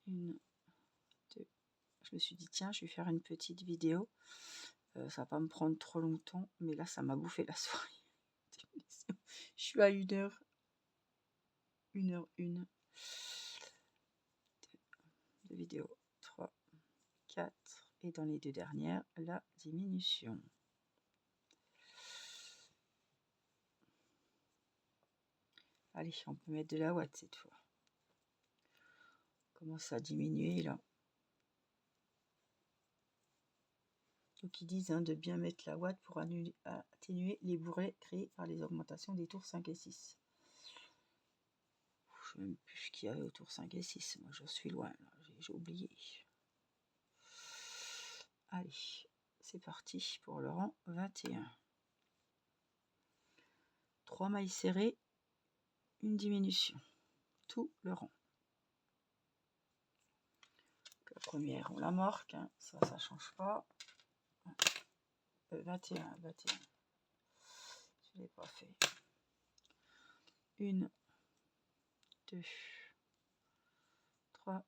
Une, deux. Je me suis dit tiens, je vais faire une petite vidéo. Ça va pas me prendre trop longtemps, mais là ça m'a bouffé la soirée. Je suis à 1h, 1h01 de vidéo. 3, 4, et dans les deux dernières, la diminution. Allez, on peut mettre de la ouate cette fois. Commence à diminuer là. Donc ils disent hein, de bien mettre la ouate pour atténuer les bourrelets créés par les augmentations des tours 5 et 6. Je ne sais même plus ce qu'il y avait au tour 5 et 6. Moi je suis loin, j'ai oublié. Allez, c'est parti pour le rang 21. 3 mailles serrées, une diminution. Tout le rang. La première, on la marque, hein. Ça change pas. 21. Je l'ai pas fait. 1, 2, 3,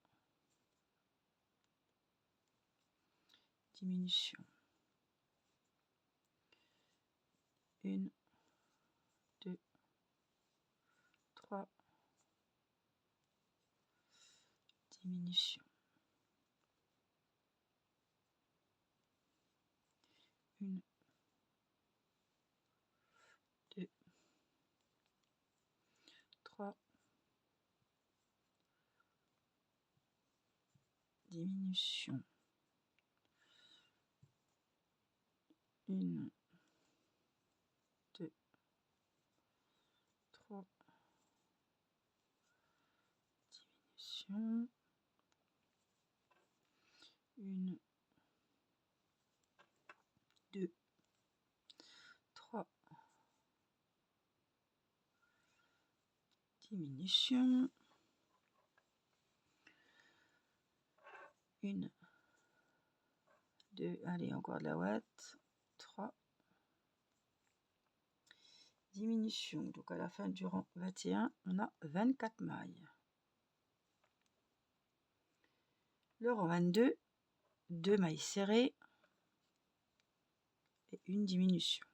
diminution. 1, 2, 3, diminution. 1, 2, 3, diminution. 1, 2, 3, diminution. 1, 2, 3, diminution. 1, 2, allez, encore de la ouate. 3, diminution. Donc à la fin du rang 21, on a 24 mailles. Le rang 22, 2 mailles serrées et une diminution.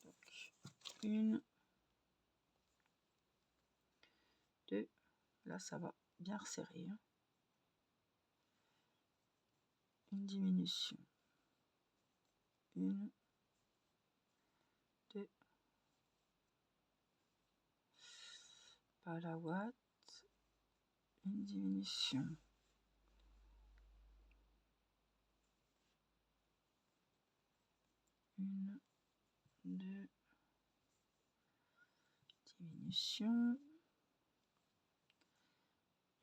Donc 1, 2, là ça va bien resserrer. Hein. Une diminution. 1, 2, pas la ouate, une diminution. 1, 2, diminution.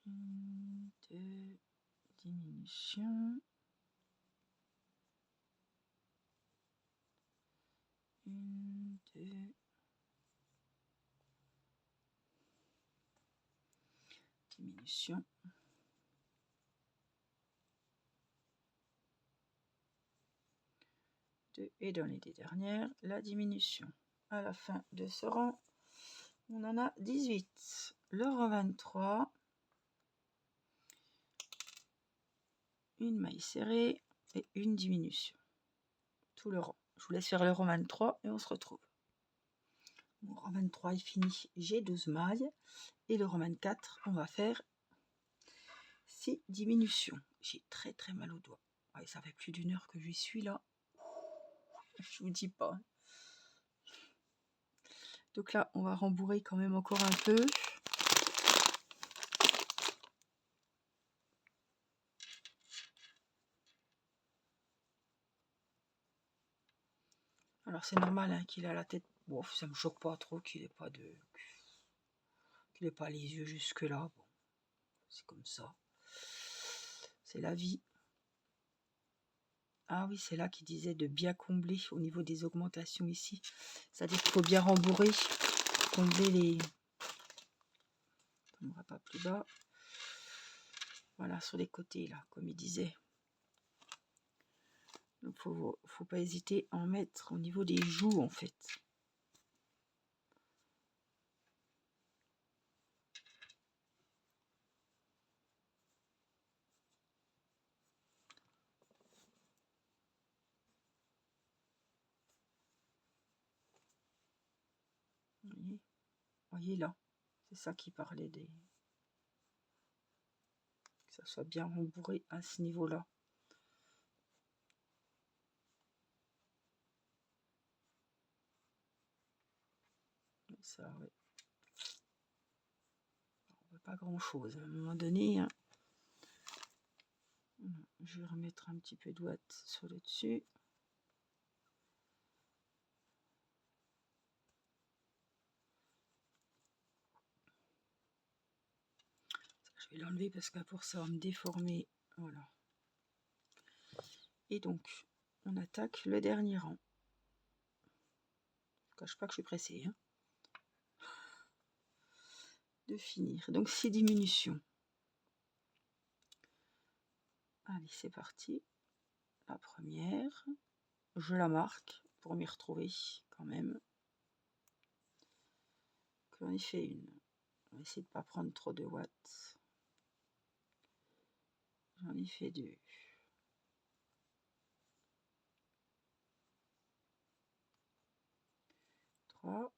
1, 2, diminution. 1, 2, diminution. Et dans les deux dernières, la diminution. À la fin de ce rang, on en a 18. Le rang 23, une maille serrée et une diminution. Tout le rang. Je vous laisse faire le rang 23 et on se retrouve. Mon rang 23 est fini. J'ai 12 mailles. Et le rang 24, on va faire 6 diminutions. J'ai très très mal au doigt. Ouais, ça fait plus d'1 heure que j'y suis là. Je vous dis pas. Donc là, on va rembourrer quand même encore un peu. Alors c'est normal hein, qu'il a la tête. Bon, ça me choque pas trop qu'il ait pas les yeux jusque là. Bon, c'est comme ça. C'est la vie. Ah oui, c'est là qu'il disait de bien combler au niveau des augmentations ici. C'est-à-dire qu'il faut bien rembourrer, combler les. On ne va pas plus bas. Voilà, sur les côtés là, comme il disait. Donc faut pas hésiter à en mettre au niveau des joues en fait. Voyez là, c'est ça qui parlait des. Que ça soit bien rembourré à ce niveau-là. Ça, ouais. On voit pas grand-chose. À un moment donné, hein. Je vais remettre un petit peu de ouate sur le dessus. Je vais l'enlever parce que pour ça, on va me déformer. Voilà. Et donc, on attaque le dernier rang. Je ne cache pas que je suis pressée. Hein. De finir. Donc, 6 diminutions. Allez, c'est parti. La première. Je la marque pour m'y retrouver quand même. J'en ai fait une. On va essayer de ne pas prendre trop de watts. J'en ai fait 2. 3.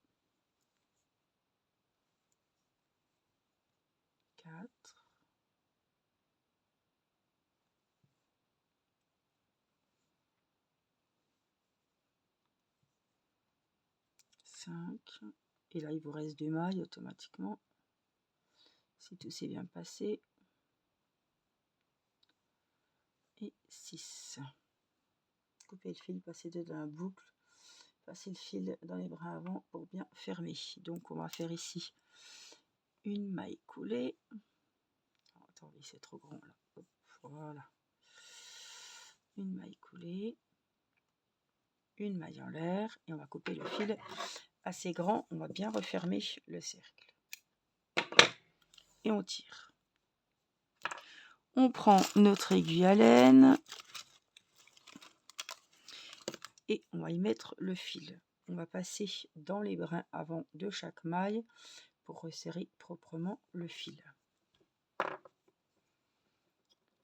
4. 5. Et là, il vous reste 2 mailles automatiquement. Si tout s'est bien passé. Et 6. Couper le fil, passer dans la boucle. Passer le fil dans les brins avant pour bien fermer. Donc, on va faire ici une maille coulée. Oh, attendez, c'est trop grand là. Hop, voilà. Une maille coulée. Une maille en l'air. Et on va couper le fil assez grand. On va bien refermer le cercle. Et on tire. On prend notre aiguille à laine. Et on va y mettre le fil. On va passer dans les brins avant de chaque maille pour resserrer proprement le fil.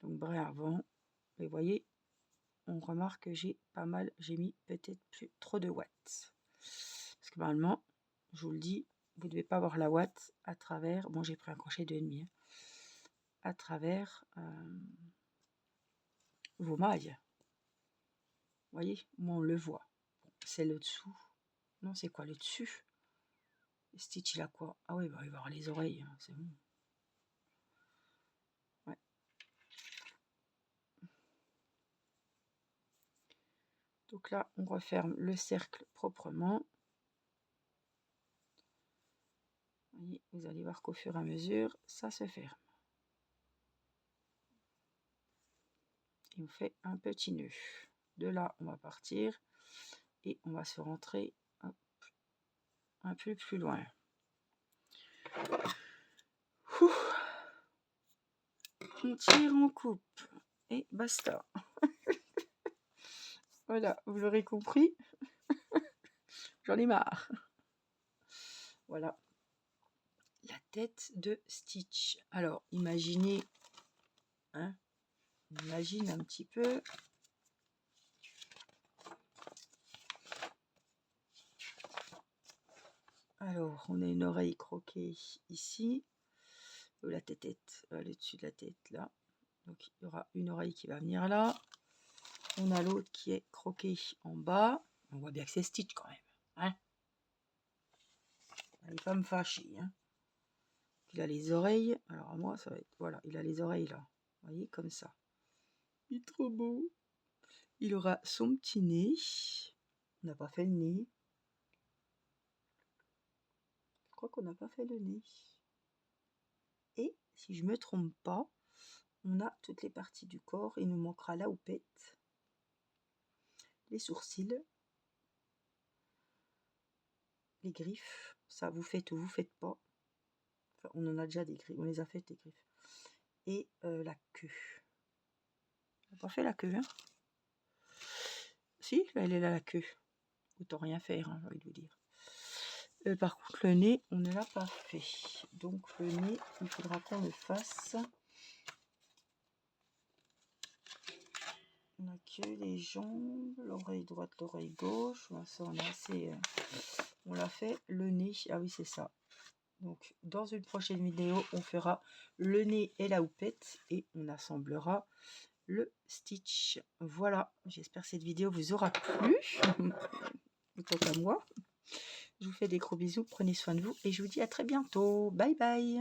Donc brin avant, et vous voyez, on remarque que j'ai mis peut-être plus trop de watts. Parce que normalement, je vous le dis, vous ne devez pas avoir la watt à travers, bon j'ai pris un crochet de 2,5, hein, à travers vos mailles. Vous voyez, moi on le voit. Bon, c'est le dessous. Non, c'est quoi le dessus? Le stitch il a quoi? Ah oui, bah, il va avoir les oreilles, hein, c'est bon. Ouais. Donc là, on referme le cercle proprement. Vous allez voir qu'au fur et à mesure, ça se ferme. Et on fait un petit nœud. De là, on va partir et on va se rentrer hop, un peu plus loin. Ouh. on tire, on coupe. Et basta. Voilà, vous l'aurez compris. J'en ai marre. Voilà. La tête de Stitch. Alors, imaginez, hein, on imagine un petit peu. Alors, on a une oreille croquée ici. La tête, le dessus de la tête, là. Donc, il y aura une oreille qui va venir là. On a l'autre qui est croquée en bas. On voit bien que c'est Stitch quand même. Hein, allez pas me fâcher. Hein. Il a les oreilles. Alors, moi, ça va être... Voilà, il a les oreilles là. Vous voyez, comme ça. Il est trop beau. Il aura son petit nez. On n'a pas fait le nez. Je crois qu'on n'a pas fait le nez. Et, si je ne me trompe pas, on a toutes les parties du corps. Il nous manquera la houppette, les sourcils, les griffes. Ça, vous faites ou vous faites pas. Enfin, on en a déjà des griffes. On les a faites, les griffes. Et la queue. On n'a pas fait la queue, hein. Si, là, elle est là, la queue. Autant rien faire, hein, j'ai envie de vous dire. Par contre, le nez, on ne l'a pas fait. Donc, le nez, il faudra qu'on le fasse. On n'a que les jambes, l'oreille droite, l'oreille gauche. Ça, on a assez. On l'a fait. Le nez, ah oui, c'est ça. Donc, dans une prochaine vidéo, on fera le nez et la houppette et on assemblera le Stitch. Voilà, j'espère que cette vidéo vous aura plu. Autant qu'à moi. Je vous fais des gros bisous, prenez soin de vous et je vous dis à très bientôt. Bye bye.